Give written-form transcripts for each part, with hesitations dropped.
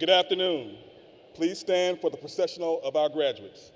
Good afternoon. Please stand for the processional of our graduates.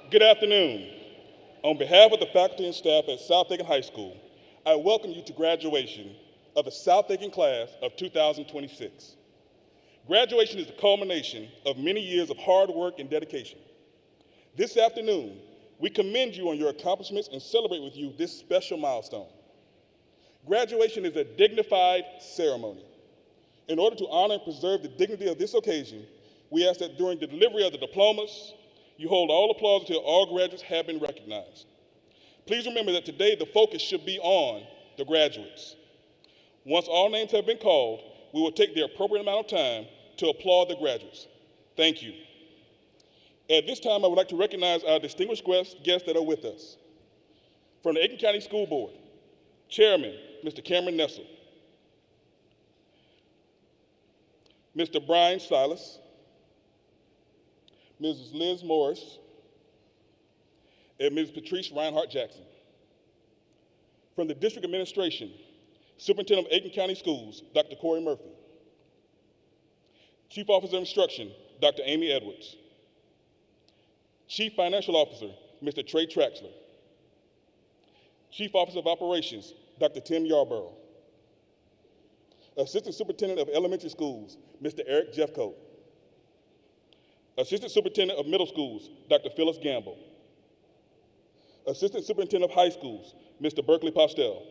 Good afternoon. On behalf of the faculty and staff at South Aiken High School, I welcome you to graduation of the South Aiken class of 2026. Graduation is the culmination of many years of hard work and dedication. This afternoon, we commend you on your accomplishments and celebrate with you this special milestone. Graduation is a dignified ceremony. In order to honor and preserve the dignity of this occasion, we ask that during the delivery of the diplomas, you hold all applause until all graduates have been recognized. Please remember that today the focus should be on the graduates. Once all names have been called, we will take the appropriate amount of time to applaud the graduates. Thank you. At this time, I would like to recognize our distinguished guests that are with us. From the Aiken County School Board, Chairman, Mr. Cameron Nessel, Mr. Brian Silas, Mrs. Liz Morris, and Ms. Patrice Reinhardt Jackson. From the District Administration, Superintendent of Aiken County Schools, Dr. Corey Murphy. Chief Officer of Instruction, Dr. Amy Edwards. Chief Financial Officer, Mr. Trey Traxler. Chief Officer of Operations, Dr. Tim Yarborough. Assistant Superintendent of Elementary Schools, Mr. Eric Jeffcoat. Assistant Superintendent of Middle Schools, Dr. Phyllis Gamble. Assistant Superintendent of High Schools, Mr. Berkeley Postel.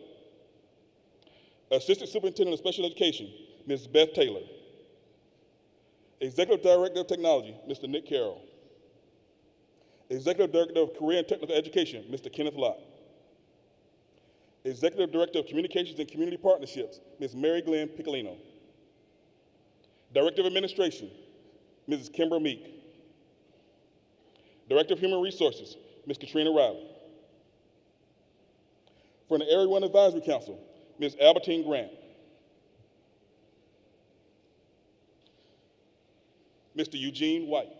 Assistant Superintendent of Special Education, Ms. Beth Taylor. Executive Director of Technology, Mr. Nick Carroll. Executive Director of Career and Technical Education, Mr. Kenneth Lott. Executive Director of Communications and Community Partnerships, Ms. Mary Glenn Piccolino. Director of Administration, Mrs. Kimber Meek. Director of Human Resources, Ms. Katrina Riley. From the Area 1 Advisory Council, Ms. Albertine Grant. Mr. Eugene White.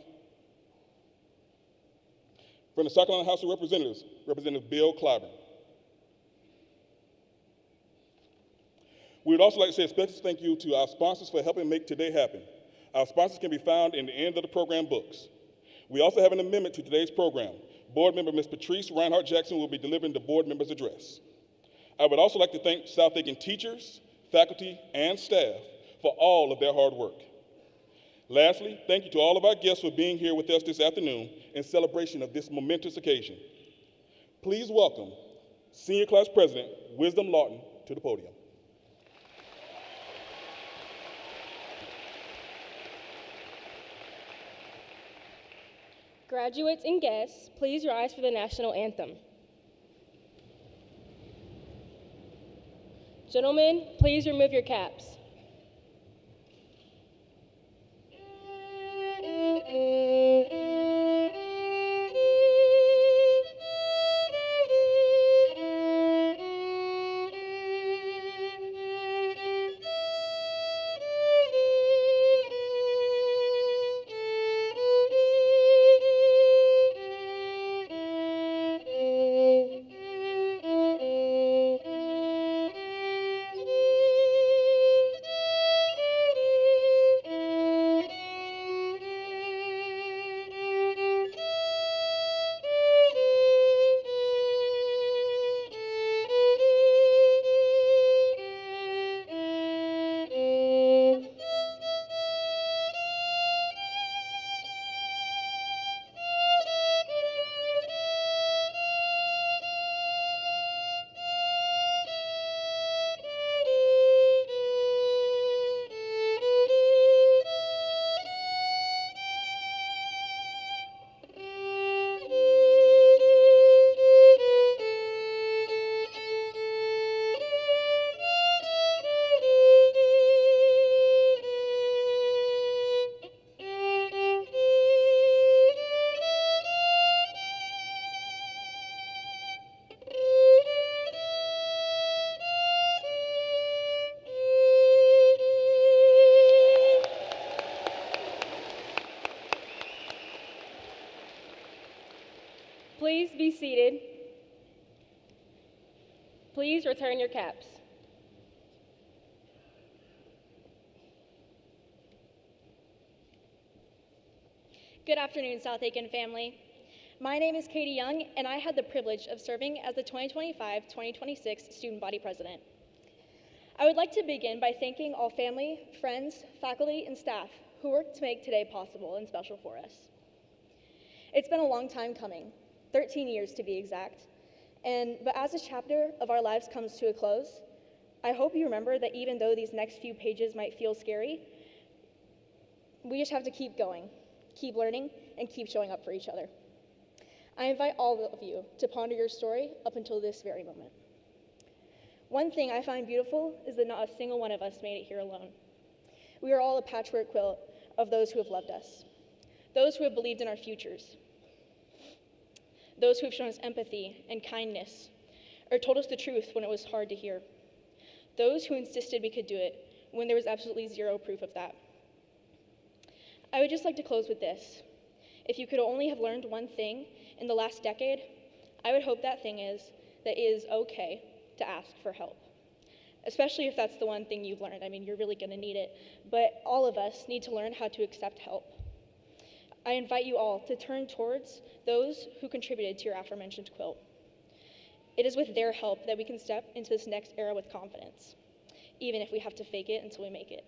From the South Carolina House of Representatives, Representative Bill Clyburn. We would also like to say a special thank you to our sponsors for helping make today happen. Our sponsors can be found in the end of the program books. We also have an amendment to today's program. Board member Ms. Patrice Reinhardt Jackson will be delivering the board member's address. I would also like to thank South Aiken teachers, faculty, and staff for all of their hard work. Lastly, thank you to all of our guests for being here with us this afternoon in celebration of this momentous occasion. Please welcome Senior Class President Wisdom Lawton to the podium. Graduates and guests, please rise for the national anthem. Gentlemen, please remove your caps. Please be seated. Please return your caps. Good afternoon, South Aiken family. My name is Katie Young, and I had the privilege of serving as the 2025-2026 Student Body President. I would like to begin by thanking all family, friends, faculty, and staff who worked to make today possible and special for us. It's been a long time coming, 13 years to be exact, but as this chapter of our lives comes to a close, I hope you remember that even though these next few pages might feel scary, we just have to keep going, keep learning, and keep showing up for each other. I invite all of you to ponder your story up until this very moment. One thing I find beautiful is that not a single one of us made it here alone. We are all a patchwork quilt of those who have loved us, those who have believed in our futures, those who have shown us empathy and kindness, or told us the truth when it was hard to hear, those who insisted we could do it when there was absolutely zero proof of that. I would just like to close with this. If you could only have learned one thing in the last decade, I would hope that thing is that it is okay to ask for help, especially if that's the one thing you've learned. I mean, you're really going to need it, but all of us need to learn how to accept help. I invite you all to turn towards those who contributed to your aforementioned quilt. It is with their help that we can step into this next era with confidence, even if we have to fake it until we make it.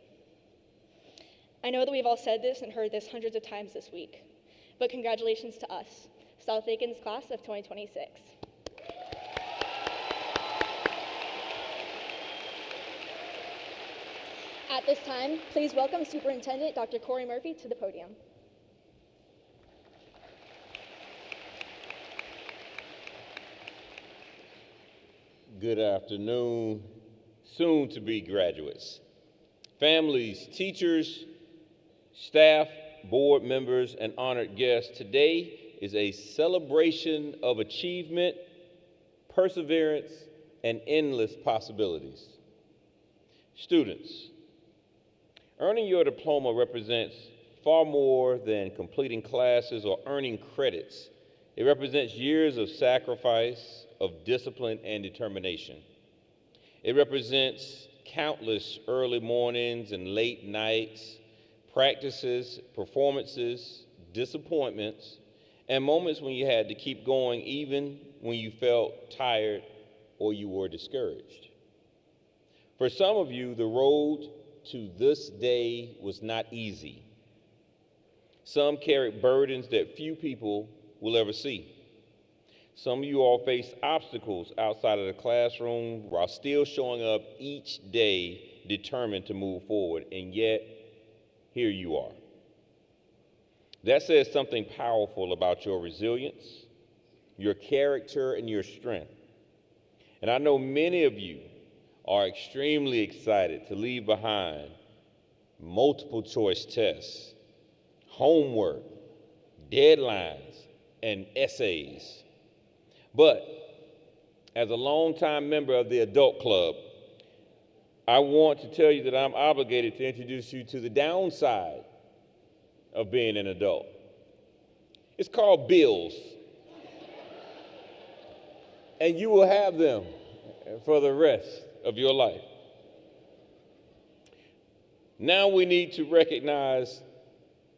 I know that we've all said this and heard this hundreds of times this week, but congratulations to us, South Aiken's class of 2026. At this time, please welcome Superintendent Dr. Corey Murphy to the podium. Good afternoon, soon-to-be graduates, families, teachers, staff, board members, and honored guests. Today is a celebration of achievement, perseverance, and endless possibilities. Students, earning your diploma represents far more than completing classes or earning credits. It represents years of sacrifice, of discipline and determination. It represents countless early mornings and late nights, practices, performances, disappointments, and moments when you had to keep going even when you felt tired or you were discouraged. For some of you, the road to this day was not easy. Some carried burdens that few people will ever see. Some of you all face obstacles outside of the classroom while still showing up each day determined to move forward, and yet here you are. That says something powerful about your resilience, your character, and your strength. And I know many of you are extremely excited to leave behind multiple choice tests, homework, deadlines, and essays. But as a longtime member of the adult club, I want to tell you that I'm obligated to introduce you to the downside of being an adult. It's called bills. And you will have them for the rest of your life. Now we need to recognize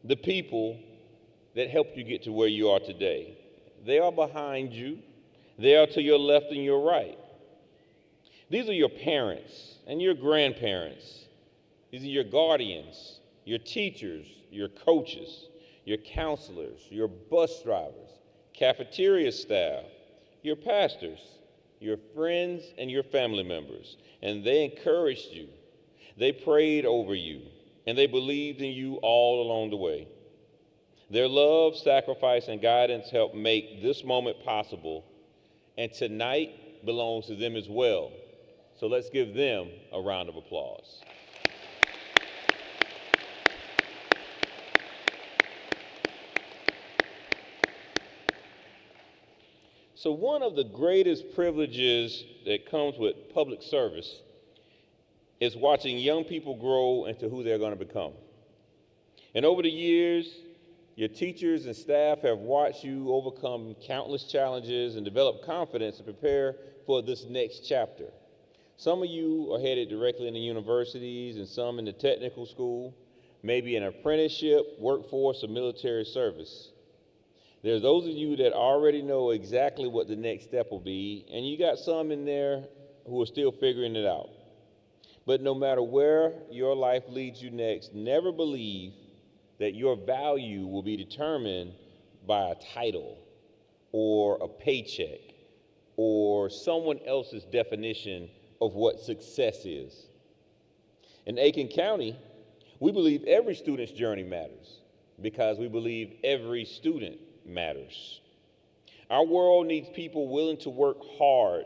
the people that helped you get to where you are today. They are behind you. They are to your left and your right. These are your parents and your grandparents. These are your guardians, your teachers, your coaches, your counselors, your bus drivers, cafeteria staff, your pastors, your friends, and your family members. And they encouraged you. They prayed over you, and they believed in you all along the way. Their love, sacrifice, and guidance helped make this moment possible, and tonight belongs to them as well. So let's give them a round of applause. So one of the greatest privileges that comes with public service is watching young people grow into who they're going to become. And over the years, your teachers and staff have watched you overcome countless challenges and develop confidence to prepare for this next chapter. Some of you are headed directly into universities and some into technical school, maybe an apprenticeship, workforce, or military service. There's those of you that already know exactly what the next step will be, and you got some in there who are still figuring it out. But no matter where your life leads you next, never believe that your value will be determined by a title or a paycheck or someone else's definition of what success is. In Aiken County, we believe every student's journey matters because we believe every student matters. Our world needs people willing to work hard,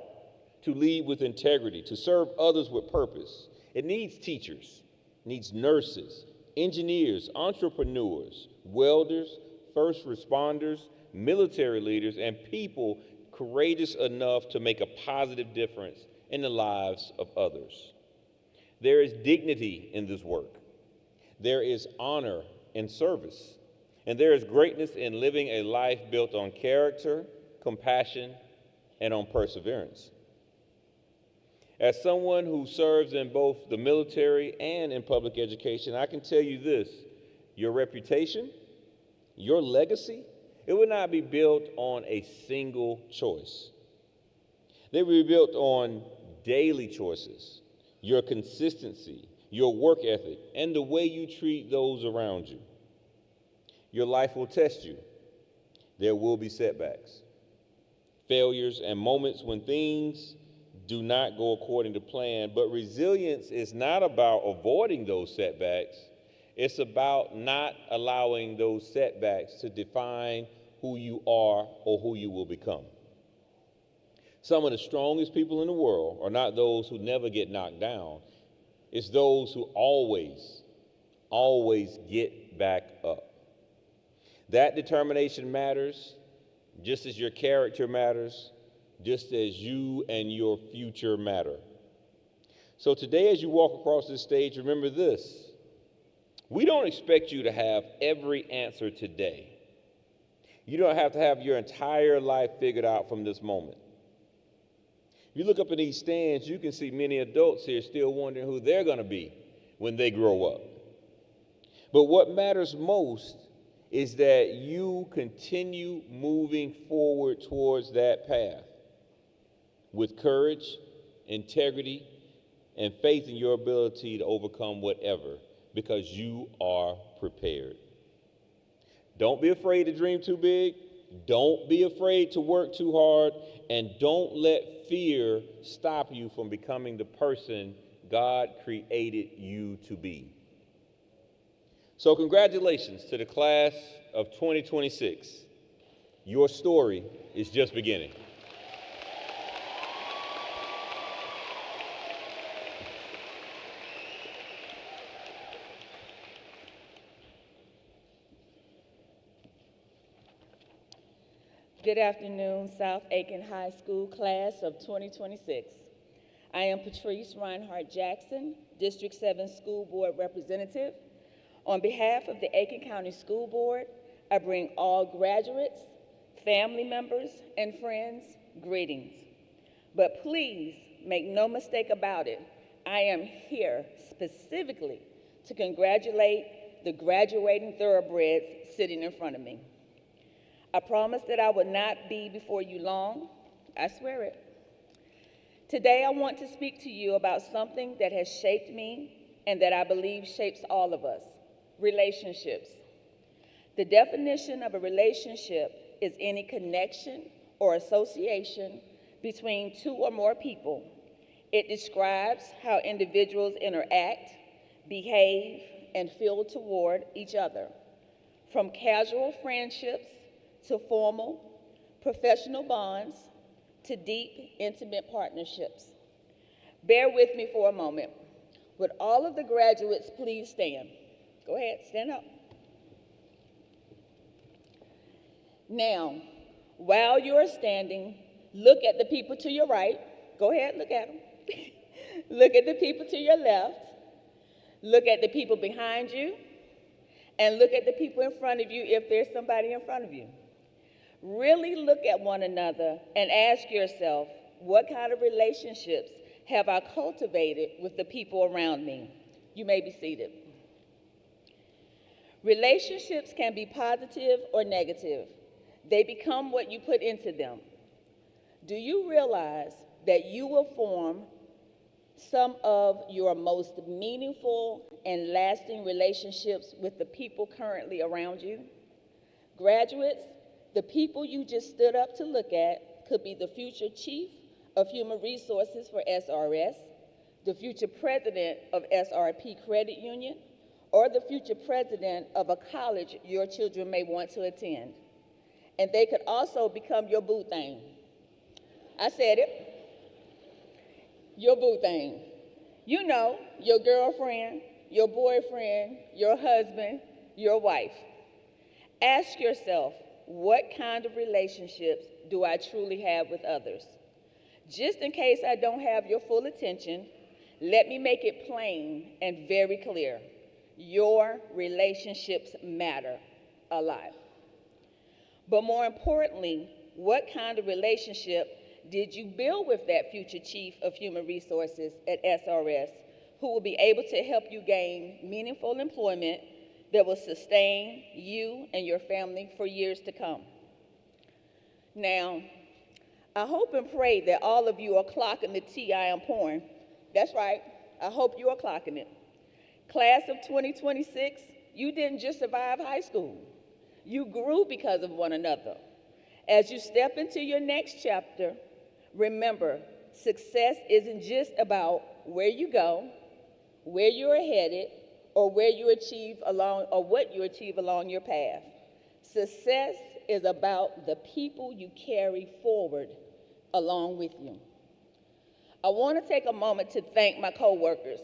to lead with integrity, to serve others with purpose. It needs teachers, needs nurses, engineers, entrepreneurs, welders, first responders, military leaders, and people courageous enough to make a positive difference in the lives of others. There is dignity in this work. There is honor in service. And there is greatness in living a life built on character, compassion, and on perseverance. As someone who serves in both the military and in public education, I can tell you this: your reputation, your legacy, it would not be built on a single choice. They will be built on daily choices, your consistency, your work ethic, and the way you treat those around you. Your life will test you. There will be setbacks, failures, and moments when things do not go according to plan. But resilience is not about avoiding those setbacks. It's about not allowing those setbacks to define who you are or who you will become. Some of the strongest people in the world are not those who never get knocked down. It's those who always get back up. That determination matters, just as your character matters, just as you and your future matter. So today, as you walk across this stage, remember this: we don't expect you to have every answer today. You don't have to have your entire life figured out from this moment. If you look up in these stands, you can see many adults here still wondering who they're going to be when they grow up. But what matters most is that you continue moving forward towards that path with courage, integrity, and faith in your ability to overcome whatever, because you are prepared. Don't be afraid to dream too big. Don't be afraid to work too hard. And don't let fear stop you from becoming the person God created you to be. So congratulations to the class of 2026. Your story is just beginning. Good afternoon, South Aiken High School class of 2026. I am Patrice Reinhardt Jackson, District 7 School Board Representative. On behalf of the Aiken County School Board, I bring all graduates, family members, and friends greetings. But please make no mistake about it, I am here specifically to congratulate the graduating thoroughbreds sitting in front of me. I promise that I will not be before you long. I swear it. Today, I want to speak to you about something that has shaped me and that I believe shapes all of us: relationships. The definition of a relationship is any connection or association between two or more people. It describes how individuals interact, behave, and feel toward each other, from casual friendships to formal, professional bonds, to deep, intimate partnerships. Bear with me for a moment. Would all of the graduates please stand? Go ahead, stand up. Now, while you're standing, look at the people to your right. Go ahead, look at them. Look at the people to your left. Look at the people behind you. And look at the people in front of you if there's somebody in front of you. Really look at one another and ask yourself, what kind of relationships have I cultivated with the people around me? You may be seated. Relationships can be positive or negative. They become what you put into them. Do you realize that you will form some of your most meaningful and lasting relationships with the people currently around you? Graduates, the people you just stood up to look at could be the future chief of human resources for SRS, the future president of SRP Credit Union, or the future president of a college your children may want to attend. And they could also become your boo thing. I said it. Your boo thing. You know, your girlfriend, your boyfriend, your husband, your wife. Ask yourself, what kind of relationships do I truly have with others? Just in case I don't have your full attention, let me make it plain and very clear. Your relationships matter a lot. But more importantly, what kind of relationship did you build with that future chief of human resources at SRS who will be able to help you gain meaningful employment that will sustain you and your family for years to come? Now, I hope and pray that all of you are clocking the tea I am pouring. That's right, I hope you are clocking it. Class of 2026, you didn't just survive high school. You grew because of one another. As you step into your next chapter, remember, success isn't just about where you go, where you're headed, or what you achieve along your path. Success is about the people you carry forward along with you. I want to take a moment to thank my coworkers,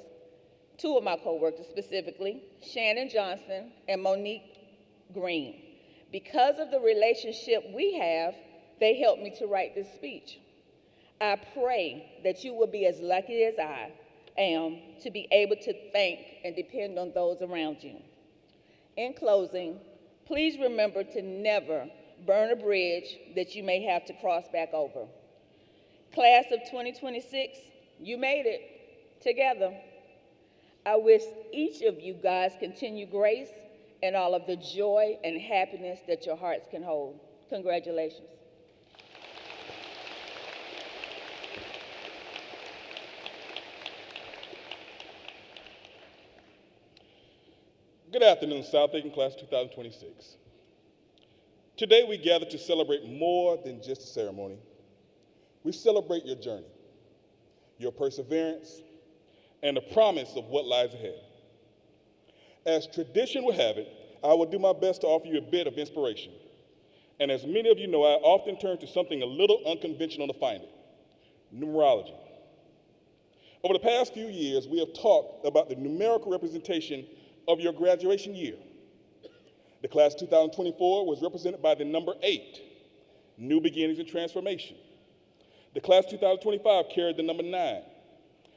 two of my coworkers specifically, Shannon Johnson and Monique Green. Because of the relationship we have, they helped me to write this speech. I pray that you will be as lucky as I am to be able to thank and depend on those around you. In closing, please remember to never burn a bridge that you may have to cross back over. Class of 2026, you made it together. I wish each of you guys continued grace and all of the joy and happiness that your hearts can hold. Congratulations. Good afternoon, South Aiken Class 2026. Today we gather to celebrate more than just a ceremony. We celebrate your journey, your perseverance, and the promise of what lies ahead. As tradition would have it, I will do my best to offer you a bit of inspiration. And as many of you know, I often turn to something a little unconventional to find it: numerology. Over the past few years, we have talked about the numerical representation of your graduation year. The class 2024 was represented by the number 8, new beginnings and transformation. The class 2025 carried the number 9,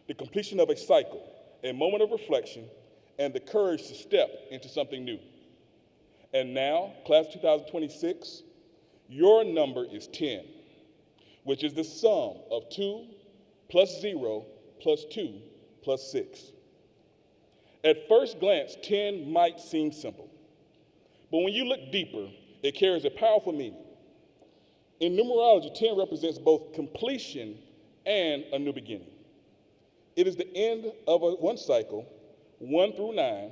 the completion of a cycle, a moment of reflection, and the courage to step into something new. And now, class 2026, your number is 10, which is the sum of 2 plus 0 plus 2 plus 6. At first glance, 10 might seem simple, but when you look deeper, it carries a powerful meaning. In numerology, 10 represents both completion and a new beginning. It is the end of one cycle, 1 through 9,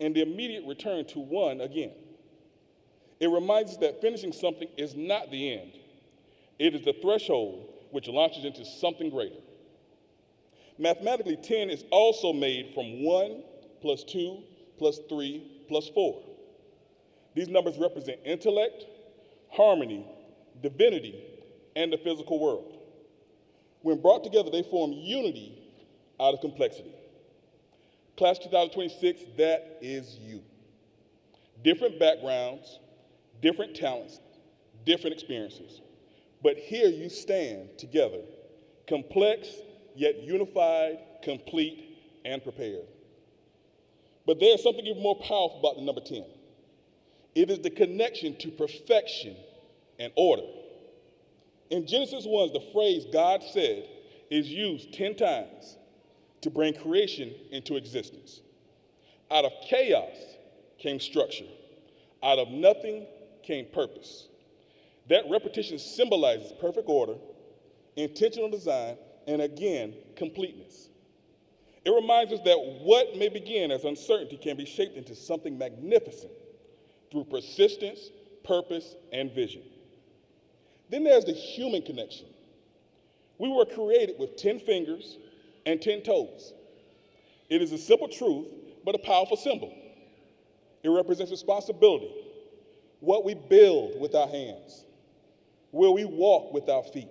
and the immediate return to 1 again. It reminds us that finishing something is not the end. It is the threshold which launches into something greater. Mathematically, 10 is also made from 1 plus 2 plus 3 plus 4. These numbers represent intellect, harmony, divinity, and the physical world. When brought together, they form unity out of complexity. Class 2026, that is you. Different backgrounds, different talents, different experiences. But here you stand together, complex yet unified, complete, and prepared. But there's something even more powerful about the number 10. It is the connection to perfection and order. In Genesis 1, the phrase God said is used 10 times to bring creation into existence. Out of chaos came structure. Out of nothing came purpose. That repetition symbolizes perfect order, intentional design, and again, completeness. It reminds us that what may begin as uncertainty can be shaped into something magnificent through persistence, purpose, and vision. Then there's the human connection. We were created with 10 fingers and 10 toes. It is a simple truth, but a powerful symbol. It represents responsibility, what we build with our hands, where we walk with our feet,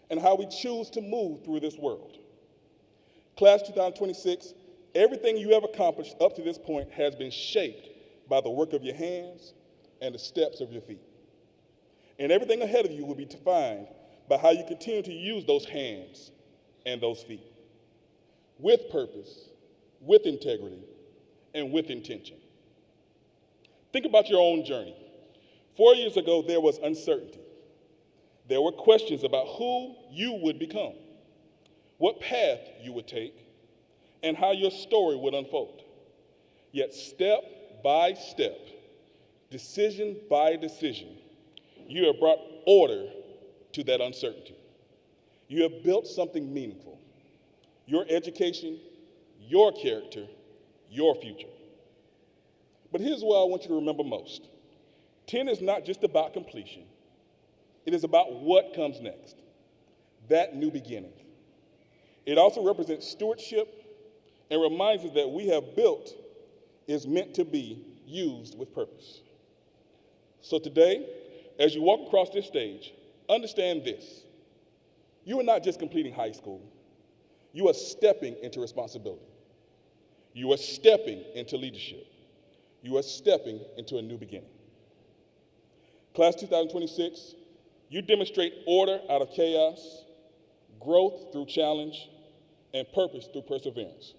and how we choose to move through this world. Class 2026, everything you have accomplished up to this point has been shaped by the work of your hands and the steps of your feet. And everything ahead of you will be defined by how you continue to use those hands and those feet with purpose, with integrity, and with intention. Think about your own journey. 4 years ago, there was uncertainty. There were questions about who you would become, what path you would take, and how your story would unfold. Yet step by step, decision by decision, you have brought order to that uncertainty. You have built something meaningful. Your education, your character, your future. But here's what I want you to remember most. 10 is not just about completion. It is about what comes next, that new beginning. It also represents stewardship and reminds us that we have built is meant to be used with purpose. So today, as you walk across this stage, understand this. You are not just completing high school. You are stepping into responsibility. You are stepping into leadership. You are stepping into a new beginning. Class 2026, you demonstrate order out of chaos, growth through challenge, and purpose through perseverance.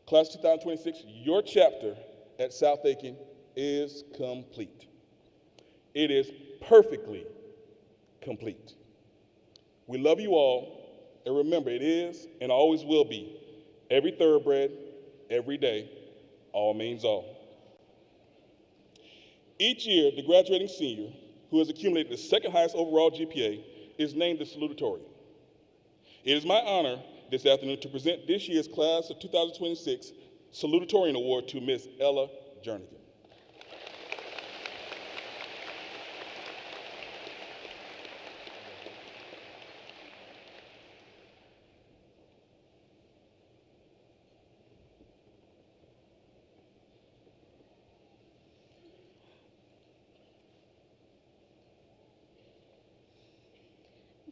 Class 2026, your chapter at South Aiken is complete. It is perfectly complete. We love you all, and remember, it is and always will be every thoroughbred, every day, all means all. Each year, the graduating senior, who has accumulated the second highest overall GPA, is named the salutatorian. It is my honor this afternoon to present this year's Class of 2026 Salutatorian Award to Ms. Ella Jernigan.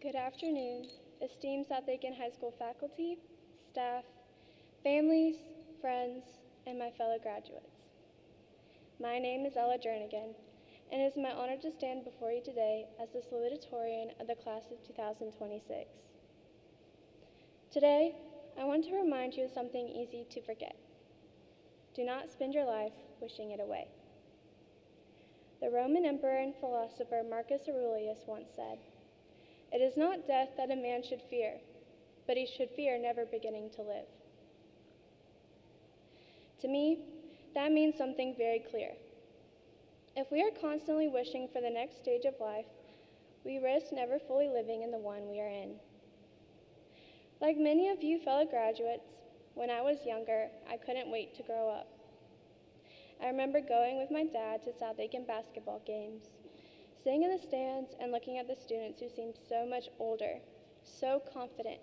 Good afternoon, esteemed South Aiken High School faculty, staff, families, friends, and my fellow graduates. My name is Ella Jernigan, and it is my honor to stand before you today as the salutatorian of the class of 2026. Today, I want to remind you of something easy to forget. Do not spend your life wishing it away. The Roman emperor and philosopher Marcus Aurelius once said, "It is not death that a man should fear, but he should fear never beginning to live." To me, that means something very clear. If we are constantly wishing for the next stage of life, we risk never fully living in the one we are in. Like many of you fellow graduates, when I was younger, I couldn't wait to grow up. I remember going with my dad to South Aiken basketball games, sitting in the stands and looking at the students who seemed so much older, so confident,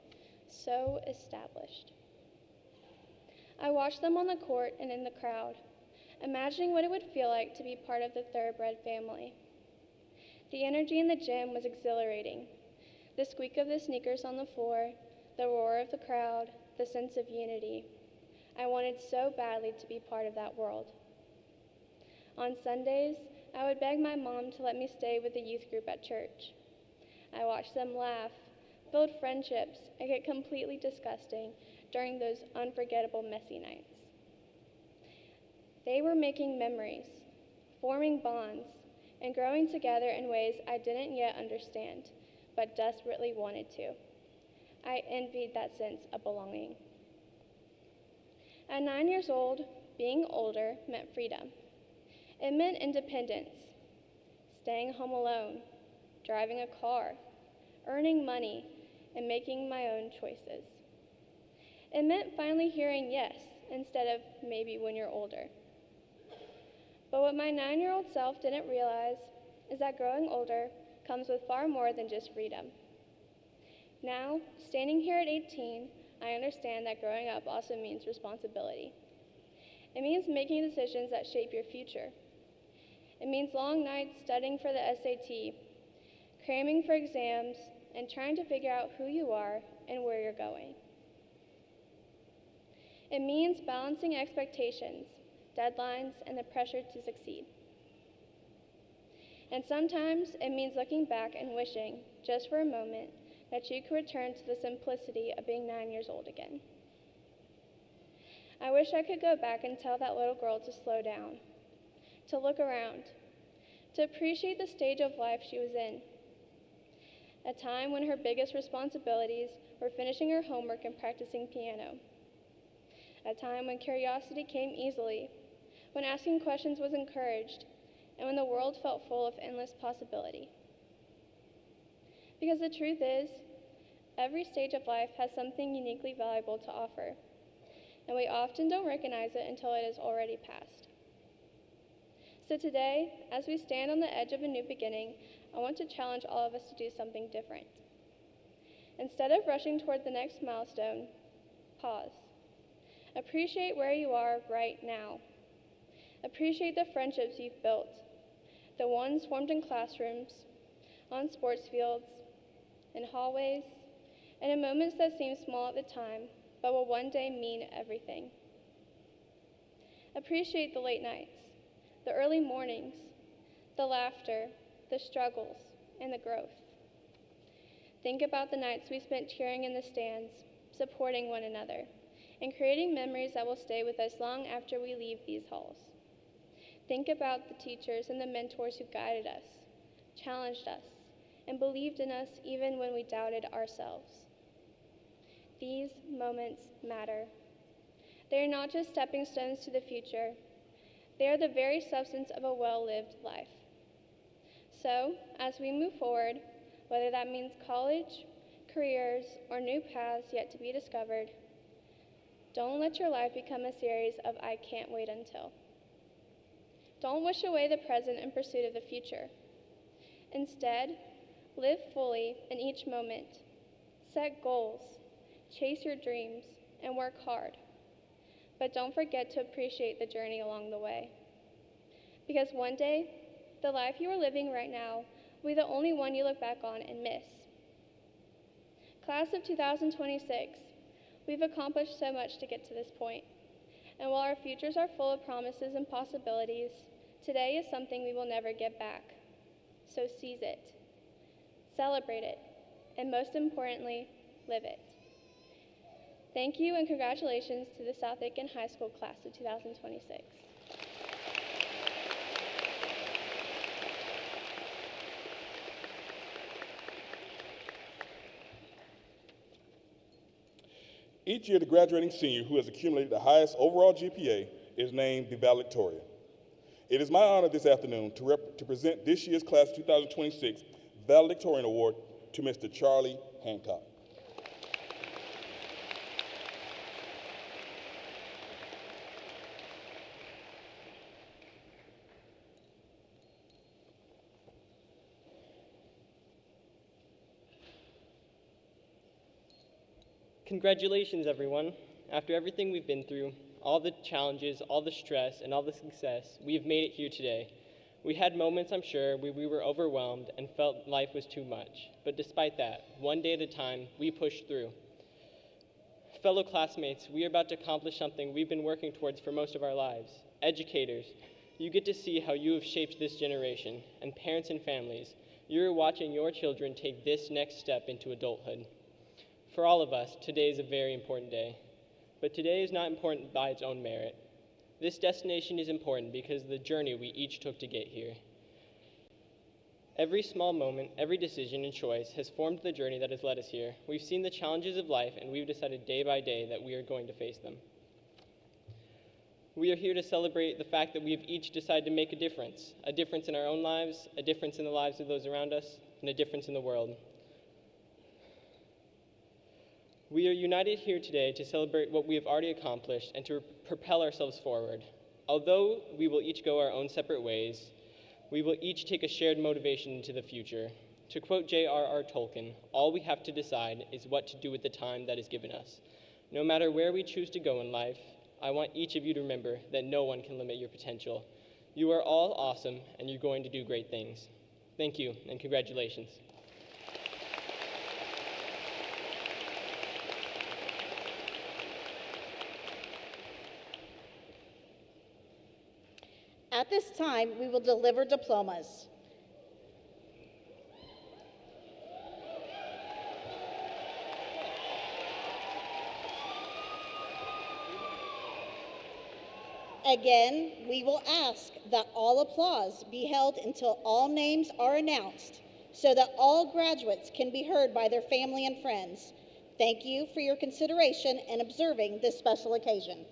so established. I watched them on the court and in the crowd, imagining what it would feel like to be part of the thoroughbred family. The energy in the gym was exhilarating. The squeak of the sneakers on the floor, the roar of the crowd, the sense of unity. I wanted so badly to be part of that world. On Sundays, I would beg my mom to let me stay with the youth group at church. I watched them laugh, build friendships, and get completely disgusting during those unforgettable messy nights. They were making memories, forming bonds, and growing together in ways I didn't yet understand, but desperately wanted to. I envied that sense of belonging. At 9 years old, being older meant freedom. It meant independence. staying home alone, driving a car, earning money, and making my own choices. It meant finally hearing yes instead of maybe when you're older. But what my 9-year-old self didn't realize is that growing older comes with far more than just freedom. Now, standing here at 18, I understand that growing up also means responsibility. It means making decisions that shape your future. It means long nights studying for the SAT, cramming for exams, and trying to figure out who you are and where you're going. It means balancing expectations, deadlines, and the pressure to succeed. And sometimes it means looking back and wishing, just for a moment, that you could return to the simplicity of being 9 years old again. I wish I could go back and tell that little girl to slow down, to look around, to appreciate the stage of life she was in. A time when her biggest responsibilities were finishing her homework and practicing piano. A time when curiosity came easily, when asking questions was encouraged, and when the world felt full of endless possibility. Because the truth is, every stage of life has something uniquely valuable to offer, and we often don't recognize it until it is already past. So today, as we stand on the edge of a new beginning, I want to challenge all of us to do something different. Instead of rushing toward the next milestone, pause. Appreciate where you are right now. Appreciate the friendships you've built, the ones formed in classrooms, on sports fields, in hallways, and in moments that seem small at the time, but will one day mean everything. Appreciate the late nights, the early mornings, the laughter, the struggles, and the growth. Think about the nights we spent cheering in the stands, supporting one another, and creating memories that will stay with us long after we leave these halls. Think about the teachers and the mentors who guided us, challenged us, and believed in us even when we doubted ourselves. These moments matter. They are not just stepping stones to the future. They are the very substance of a well-lived life. So, as we move forward, whether that means college, careers, or new paths yet to be discovered, don't let your life become a series of I can't wait until. Don't wish away the present in pursuit of the future. Instead, live fully in each moment. Set goals, chase your dreams, and work hard. But don't forget to appreciate the journey along the way. Because one day, the life you are living right now will be the only one you look back on and miss. Class of 2026, we've accomplished so much to get to this point. And while our futures are full of promises and possibilities, today is something we will never get back. So seize it, celebrate it, and most importantly, live it. Thank you and congratulations to the South Aiken High School class of 2026. Each year, the graduating senior who has accumulated the highest overall GPA is named the valedictorian. It is my honor this afternoon to present this year's class of 2026 valedictorian award to Mr. Charlie Hancock. Congratulations, everyone. After everything we've been through, all the challenges, all the stress, and all the success, we've made it here today. We had moments, I'm sure, where we were overwhelmed and felt life was too much. But despite that, one day at a time, we pushed through. Fellow classmates, we are about to accomplish something we've been working towards for most of our lives. Educators, you get to see how you have shaped this generation. And parents and families, you're watching your children take this next step into adulthood. For all of us, today is a very important day. But today is not important by its own merit. This destination is important because of the journey we each took to get here. Every small moment, every decision and choice has formed the journey that has led us here. We've seen the challenges of life, and we've decided day by day that we are going to face them. We are here to celebrate the fact that we have each decided to make a difference in our own lives, a difference in the lives of those around us, and a difference in the world. We are united here today to celebrate what we have already accomplished and to propel ourselves forward. Although we will each go our own separate ways, we will each take a shared motivation into the future. To quote J.R.R. Tolkien, all we have to decide is what to do with the time that is given us. No matter where we choose to go in life, I want each of you to remember that no one can limit your potential. You are all awesome, and you're going to do great things. Thank you, and congratulations. At this time, we will deliver diplomas. Again, we will ask that all applause be held until all names are announced so that all graduates can be heard by their family and friends. Thank you for your consideration in observing this special occasion.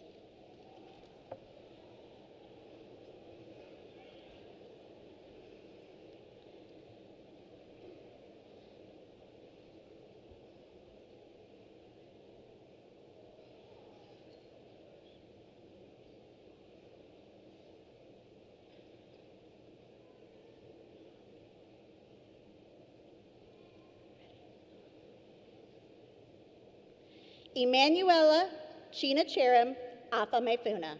Emanuela Chinacherim Afamefuna.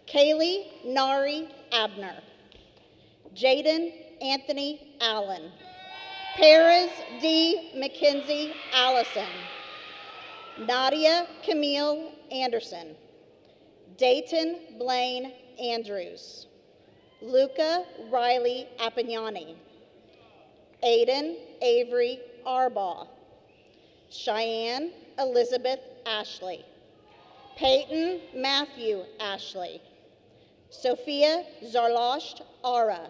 Kaylee Nari Abner. Jaden Anthony Allen. Perez D. McKenzie Allison. Nadia Camille Anderson. Dayton Blaine Andrews. Luca Riley Appignani. Aiden Avery Arbaugh. Cheyenne Elizabeth Ashley. Peyton Matthew Ashley. Sophia Zarlosh Ara.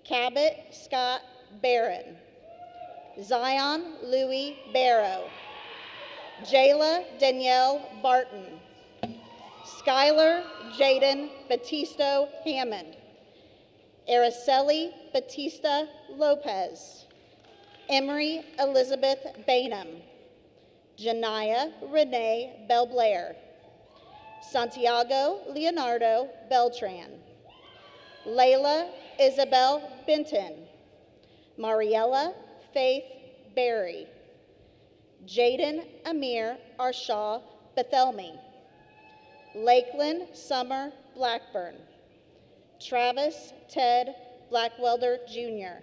Cabot Scott Barron. Zion Louis Barrow. Jayla Danielle Barton. Skylar Jaden Batisto Hammond. Araceli Batista Lopez. Emery Elizabeth Bainham. Janaya Renee Belblair. Santiago Leonardo Beltran. Layla Isabel Benton. Mariella Faith Berry. Jaden Amir Arshaw Bethelmy. Lakeland Summer Blackburn. Travis Ted Blackwelder Jr.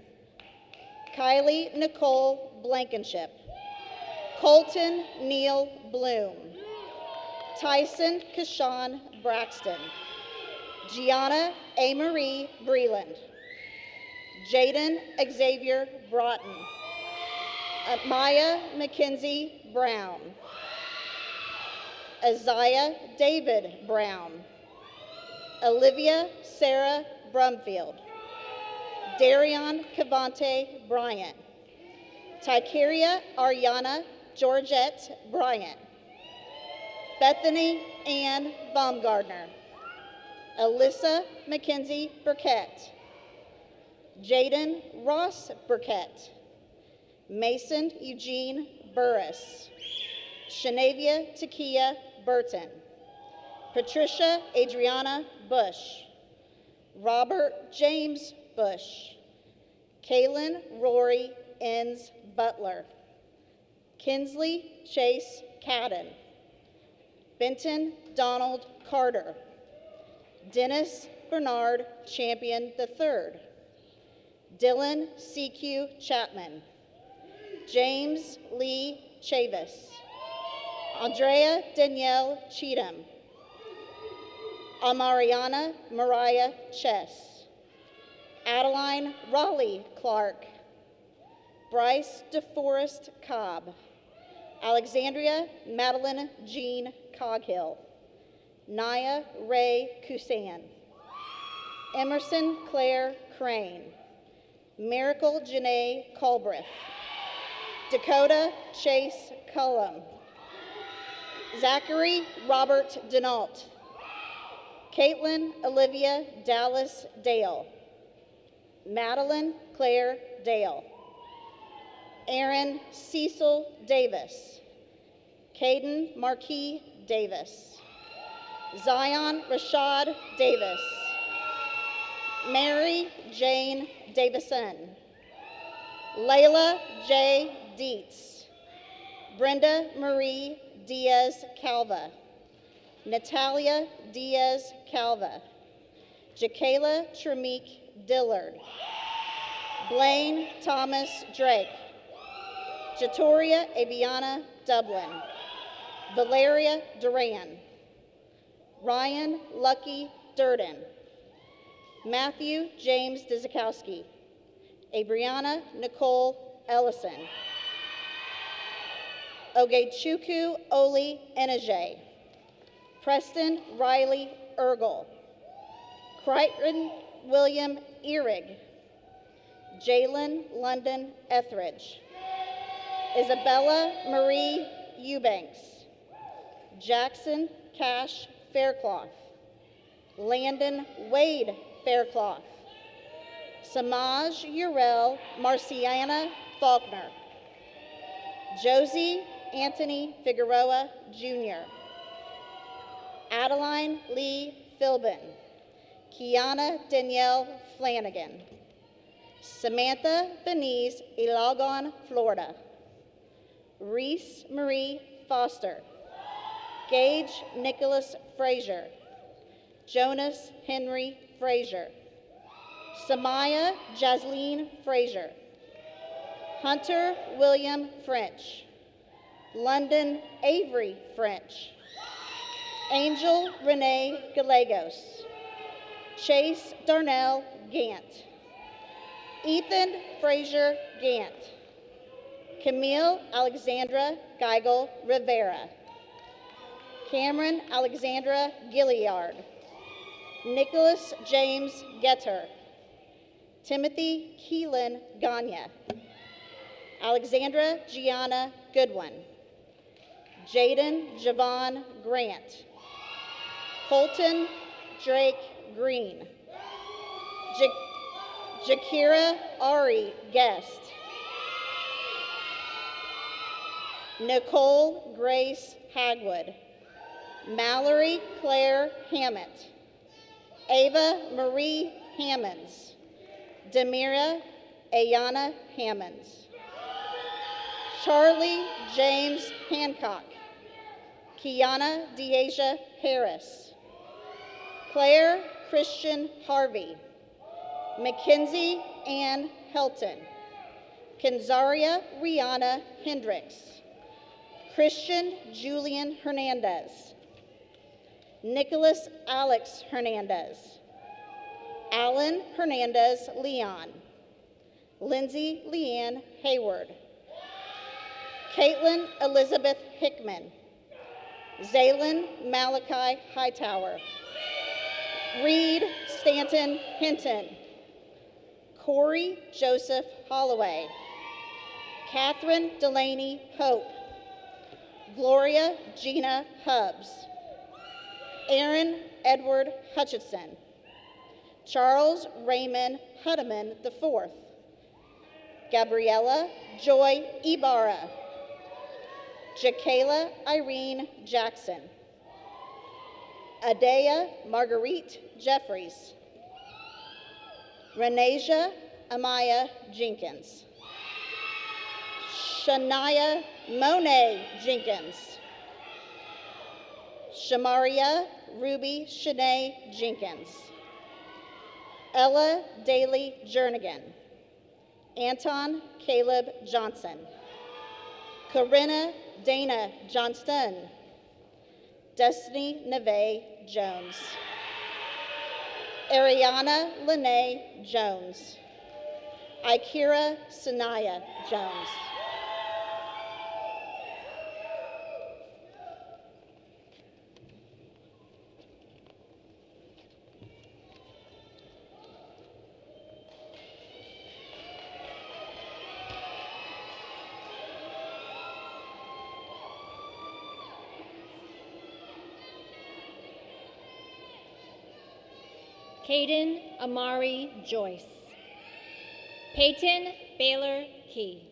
Kylie Nicole Blankenship. Colton Neil Bloom. Tyson Kashawn Braxton. Gianna A. Marie Breland. Jaden Xavier Broughton. Maya Mackenzie Brown. Isaiah David Brown. Olivia Sarah Brumfield. Darion Cavante Bryant. Tykeria Ariana Georgette Bryant. Bethany Ann Baumgardner. Alyssa Mackenzie Burkett. Jaden Ross Burkett. Mason Eugene Burris. Shanavia Takia Burton. Patricia Adriana Bush. Robert James Bush. Kaylin Rory Enns Butler. Kinsley Chase Cadden. Benton Donald Carter. Dennis Bernard Champion III. Dylan C.Q. Chapman. James Lee Chavis. Andrea Danielle Cheatham. Amariana Mariah Chess. Adeline Raleigh Clark. Bryce DeForest Cobb. Alexandria Madeline Jean Coghill. Naya Ray Kusan. Emerson Claire Crane. Miracle Janae Culbreth. Dakota Chase Cullum. Zachary Robert Denault. Caitlin Olivia Dallas Dale. Madeline Claire Dale. Aaron Cecil Davis. Caden Marquis Davis. Zion Rashad Davis. Mary Jane Davison. Layla J. Dietz. Brenda Marie Diaz Calva. Natalia Diaz Calva. Jakayla Tremeke Dillard. Blaine Thomas Drake. Jatoria Aviana Dublin. Valeria Duran. Ryan Lucky Durden. Matthew James Dizikowski. Abriana Nicole Ellison. Ogechukwu Oli Enije. Preston Riley Ergel. Crichton William Ehrig. Jalen London Etheridge. Isabella Marie Eubanks. Jackson Cash Faircloth. Landon Wade Faircloth. Samaj Urel Marciana Faulkner. Josie Anthony Figueroa Jr. Adeline Lee Philbin. Kiana Danielle Flanagan. Samantha Venise Ilagon, Florida. Reese Marie Foster. Gage Nicholas Frazier. Jonas Henry Frazier. Samaya Jasleen Frazier. Hunter William French. London Avery French. Angel Renee Gallegos. Chase Darnell Gant. Ethan Frazier Gant. Camille Alexandra Geigel Rivera. Cameron Alexandra Gilliard. Nicholas James Getter. Timothy Keelan Gagne. Alexandra Gianna Goodwin. Jaden Javon Grant. Colton Drake Green. Jakira Ari Guest. Nicole Grace Hagwood. Mallory Claire Hammett. Ava Marie Hammonds. Demira Ayana Hammonds. Charlie James Hancock. Kiana Deasia Harris. Claire Christian Harvey. Mackenzie Ann Helton. Kenzaria Rihanna Hendricks. Christian Julian Hernandez. Nicholas Alex Hernandez. Alan Hernandez Leon. Lindsay Leanne Hayward. Caitlin Elizabeth Hickman. Zaylin Malachi Hightower. Reed Stanton Hinton. Corey Joseph Holloway. Catherine Delaney Hope. Gloria Gina Hubbs. Aaron Edward Hutchinson. Charles Raymond Hudeman IV. Gabriella Joy Ibarra. Jakayla Irene Jackson. Adea Marguerite Jeffries. Renasia Amaya Jenkins. Shania Monet Jenkins. Shamaria Ruby Shanae Jenkins. Ella Daly Jernigan. Anton Caleb Johnson. Corinna Dana Johnston. Destiny Neve Jones. Ariana Lene Jones. Ikira Sanaya Jones. Caden Amari Joyce. Peyton Baylor Key.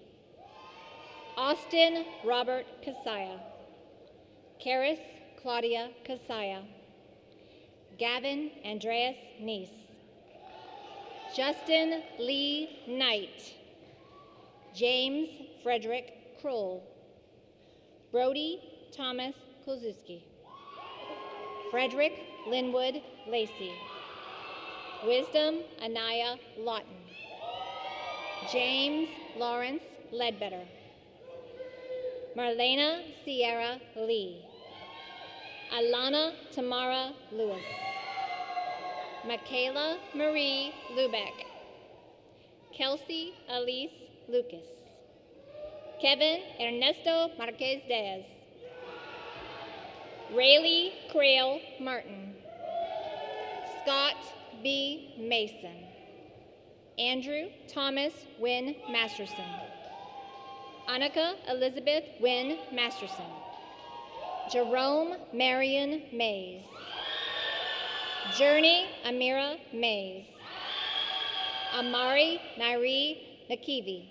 Austin Robert Kasaya. Karis Claudia Kasaya. Gavin Andreas Neese. Justin Lee Knight. James Frederick Kroll. Brody Thomas Kozuski. Frederick Linwood Lacey. Wisdom Anaya Lawton. James Lawrence Ledbetter. Marlena Sierra Lee. Alana Tamara Lewis. Michaela Marie Lubeck. Kelsey Elise Lucas. Kevin Ernesto Marquez Diaz. Rayleigh Crail Martin. Scott B. Mason. Andrew Thomas Wynn Masterson. Annika Elizabeth Wynn Masterson. Jerome Marion Mays. Journey Amira Mays. Amari Nairi Nakivi.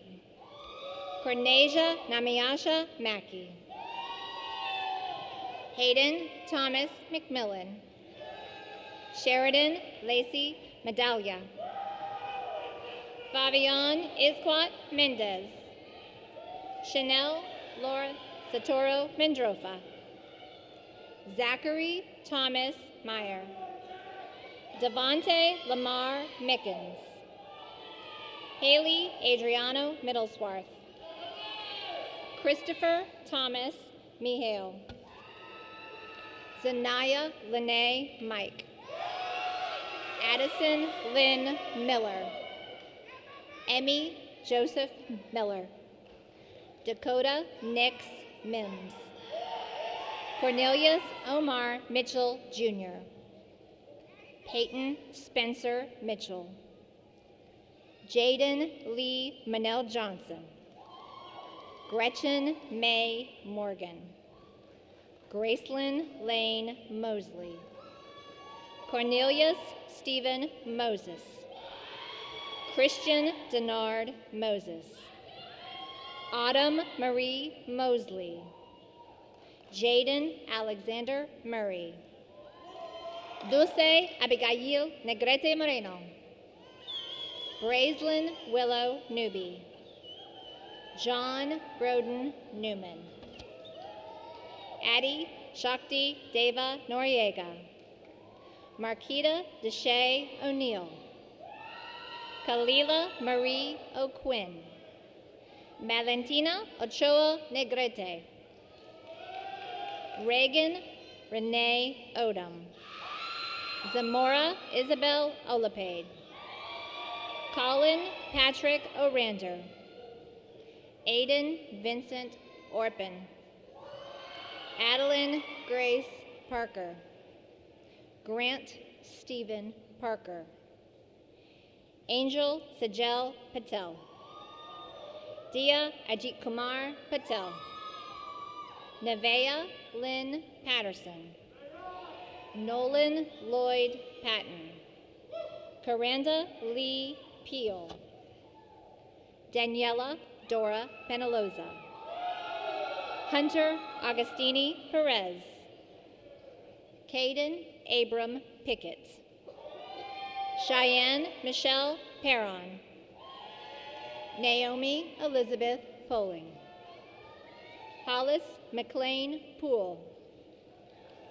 Cornesia Namiasha Mackey. Hayden Thomas McMillan. Sheridan Lacey Medallia. Fabian Isquat Mendez. Chanel Laura Satoro Mendrofa. Zachary Thomas Meyer. Devonte Lamar Mickens. Haley Adriano Middleswarth. Christopher Thomas Mihail. Zanaya Lene Mike. Addison Lynn Miller. Emmy Joseph Miller. Dakota Nix Mims. Cornelius Omar Mitchell Jr. Peyton Spencer Mitchell. Jaden Lee Manel Johnson. Gretchen May Morgan. Gracelyn Lane Mosley. Cornelius Stephen Moses. Christian Denard Moses. Autumn Marie Mosley. Jaden Alexander Murray. Dulce Abigail Negrete Moreno. Brazelyn Willow Newby. John Broden Newman. Addie Shakti Deva Noriega. Marquita Deshay O'Neill. Kalila Marie O'Quinn. Valentina Ochoa Negrete. Reagan Renee Odom. Zamora Isabel Olapade. Colin Patrick Orander. Aiden Vincent Orpin. Adeline Grace Parker. Grant Stephen Parker. Angel Sajel Patel. Dia Ajit Kumar Patel. Nevaeh Lynn Patterson. Nolan Lloyd Patton. Karanda Lee Peel. Daniela Dora Penaloza. Hunter Agostini Perez. Caden Abram Pickett. Cheyenne Michelle Perron. Naomi Elizabeth Poling. Hollis McLean Poole.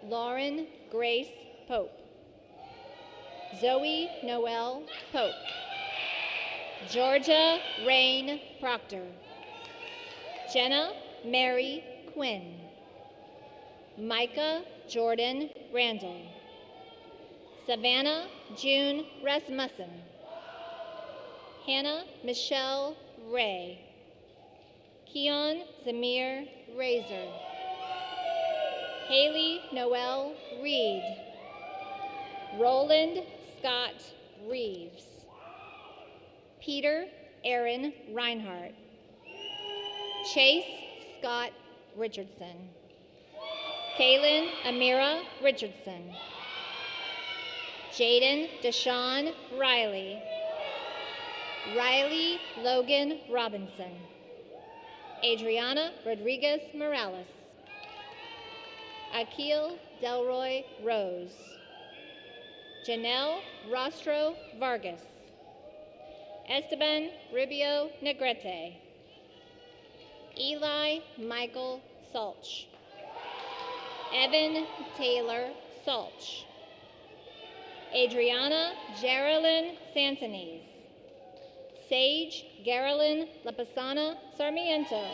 Lauren Grace Pope. Zoe Noel Pope. Georgia Rain Proctor. Jenna Mary Quinn. Micah Jordan Randall. Savannah June Rasmussen. Hannah Michelle Ray. Keon Zamir Razor. Haley Noel Reed. Roland Scott Reeves. Peter Aaron Reinhardt. Chase Scott Richardson. Kaylin Amira Richardson. Jaden Deshaun Riley. Riley Logan Robinson. Adriana Rodriguez Morales. Akil Delroy Rose. Janelle Rostro Vargas. Esteban Rubio Negrete. Eli Michael Salch. Evan Taylor Salch. Adriana Geraldine Santanese. Sage Geraldine Lapasana Sarmiento.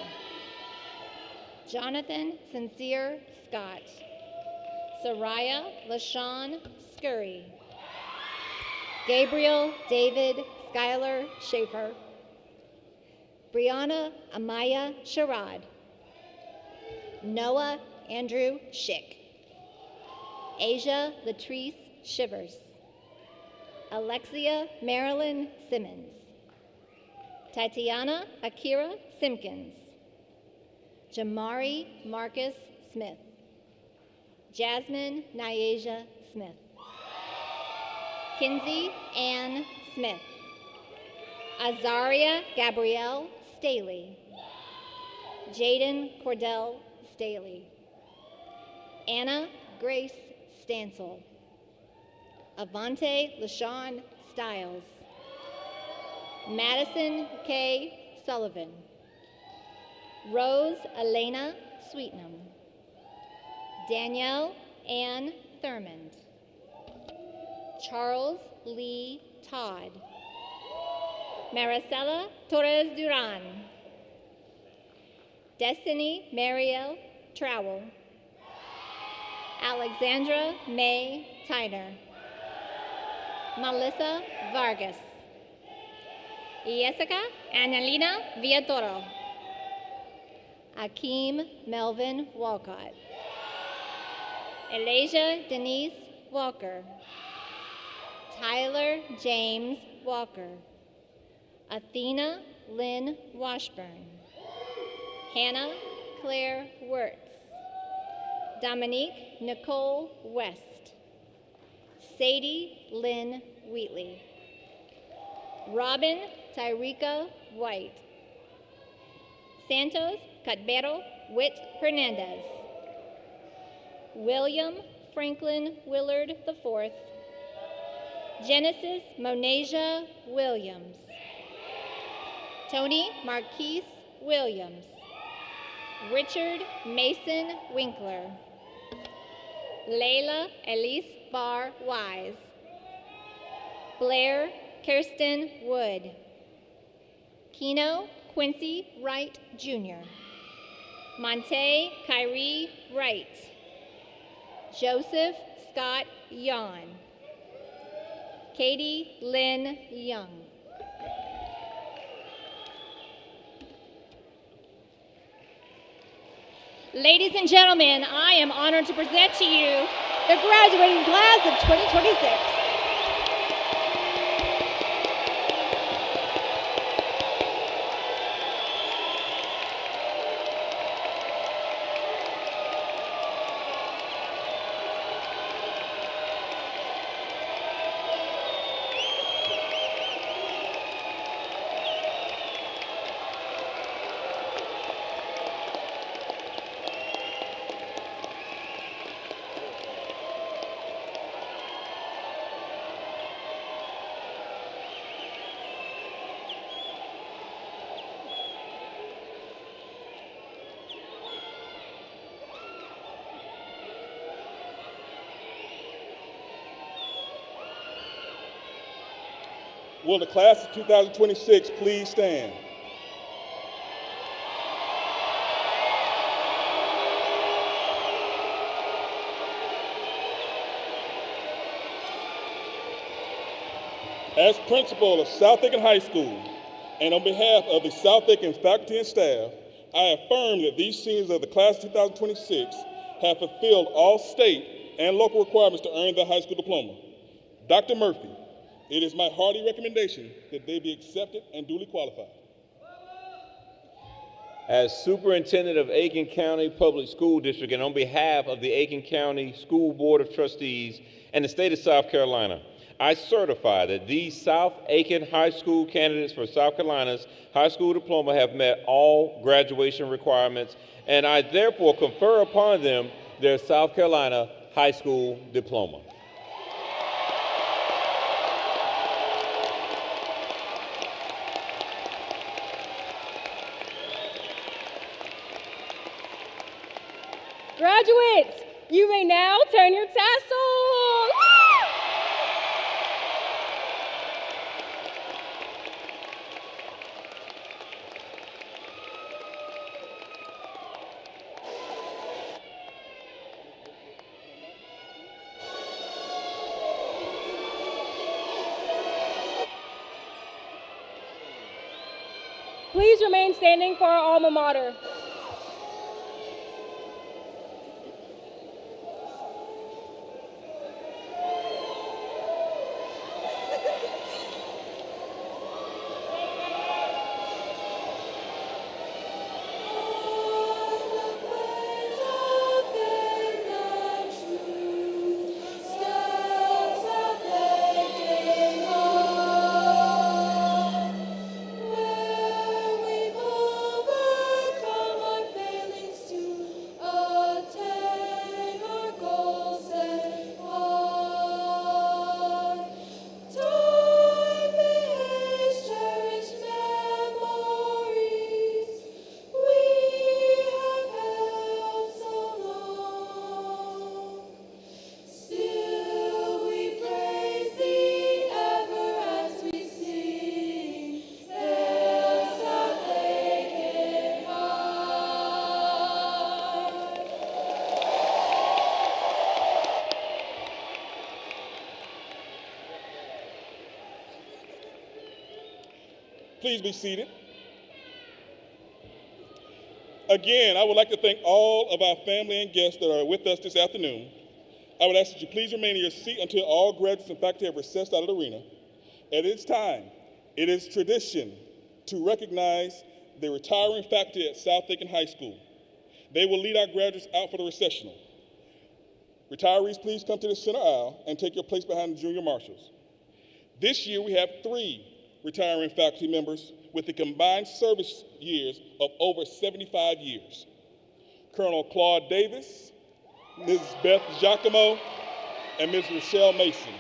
Jonathan Sincere Scott. Soraya LaShawn Scurry. Gabriel David Schuyler Schaefer. Brianna Amaya Sherrod. Noah Andrew Schick. Asia Latrice Shivers. Alexia Marilyn Simmons. Tatiana Akira Simpkins. Jamari Marcus Smith. Jasmine Nyasia Smith. Kinsey Ann Smith. Azaria Gabrielle Staley. Jaden Cordell Staley. Anna Grace Stansel. Avante LaShawn Stiles. Madison K. Sullivan. Rose Elena Sweetnam. Danielle Ann Thurmond. Charles Lee Todd. Maricela Torres Duran. Destiny Mariel Trowell. Alexandra May Tyner. Melissa Vargas. Jessica Annalena Villatoro. Akeem Melvin Walcott. Elijah Denise Walker. Tyler James Walker. Athena Lynn Washburn. Hannah Claire Wirtz. Dominique Nicole West. Sadie Lynn Wheatley. Robin Tyreka White. Santos Cadbero Witt Hernandez. William Franklin Willard IV. Genesis Monasia Williams. Tony Marquise Williams. Richard Mason Winkler. Layla Elise Barr Wise. Blair Kirsten Wood. Keno Quincy Wright Jr. Monte Kyrie Wright. Joseph Scott Yawn. Katie Lynn Young. Ladies and gentlemen, I am honored to present to you the graduating class of 2026. Will the class of 2026 please stand? As principal of South Aiken High School, and on behalf of the South Aiken faculty and staff, I affirm that these seniors of the class of 2026 have fulfilled all state and local requirements to earn their high school diploma. Dr. Murphy, it is my hearty recommendation that they be accepted and duly qualified. As Superintendent of Aiken County Public School District and on behalf of the Aiken County School Board of Trustees and the state of South Carolina, I certify that these South Aiken High School candidates for South Carolina's high school diploma have met all graduation requirements, and I therefore confer upon them their South Carolina high school diploma. Graduates, you may now turn your tassels. Please remain standing for our alma mater. Please be seated. Again, I would like to thank all of our family and guests that are with us this afternoon. I would ask that you please remain in your seat until all graduates and faculty have recessed out of the arena. At this time, it is tradition to recognize the retiring faculty at South Aiken High School. They will lead our graduates out for the recessional. Retirees, please come to the center aisle and take your place behind the junior marshals. This year, we have 3 retiring faculty members with the combined service years of over 75 years. Colonel Claude Davis, Ms. Beth Giacomo, and Ms. Rochelle Mason.